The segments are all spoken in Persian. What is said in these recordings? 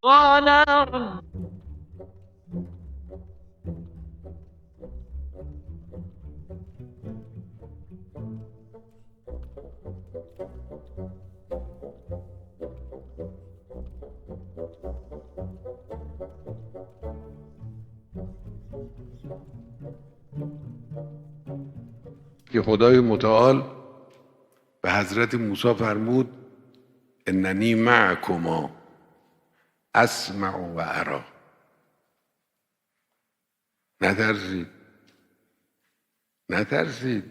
قال که خدای متعال به حضرت موسی فرمود اننی معکما اسمع و ارا. نترسید، نترسید،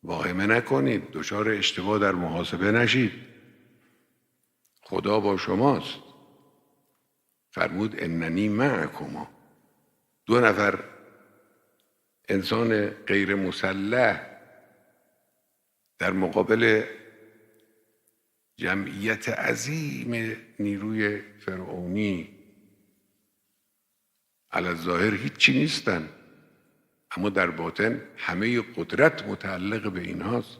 واهمه نکنید، دچار اشتباه در محاسبه نشید. خدا با شماست. فرمود اننی معکما. 2 نفر انسان غیر مسلح در مقابل جمعیت عظیم نیروی فرعونی علی الظاهر هیچی نیستن، اما در باطن همه قدرت متعلق به اینهاست،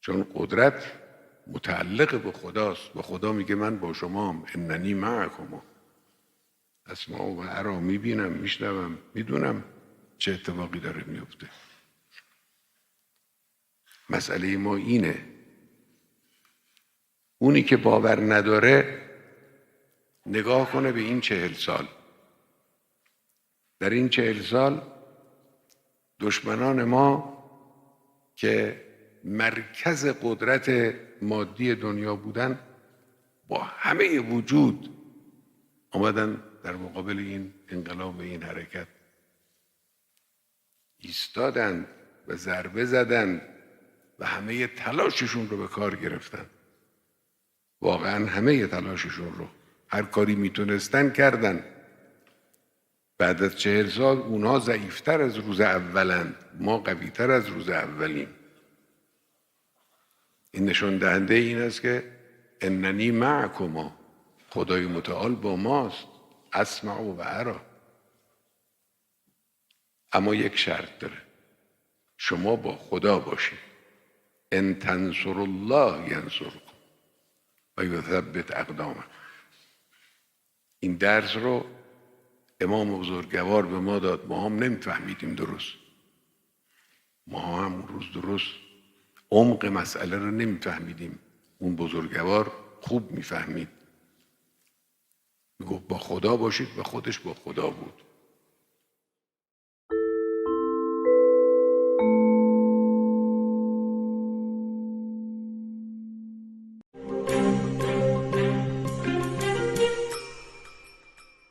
چون قدرت متعلق به خداست. به خدا میگه من با شمام، اننی معکما اسمع و ارا، میبینم، میشنوم، میدونم چه اتفاقی داره میفته. مسئله ما اینه، اونی که باور نداره نگاه کنه به این 40 سال. در این 40 سال دشمنان ما که مرکز قدرت مادی دنیا بودن با همه وجود آمدن در مقابل این انقلاب، این حرکت ایستادند و ضربه زدند و همه تلاششون رو به کار گرفتن. واقعا همه تلاششون رو، هر کاری میتونستن کردن. بعد از 40 سال اونها ضعیفتر از روز اولند، ما قویتر از روز اولیم. این نشان دهنده این است که اننی معکما، خدای متعال با ماست، اسمع و ارا. اما یک شرط داره، شما با خدا باشید. ان تنصروا الله ینصرکم و یثبت اقدامکم. این درس رو امام بزرگوار به ما داد، ما هم نمیفهمیدیم درست. ما هم اون روز درست عمق مسئله رو نمیفهمیدیم. اون بزرگوار خوب میفهمید، میگفت با خدا باشید و خودش با خدا بود.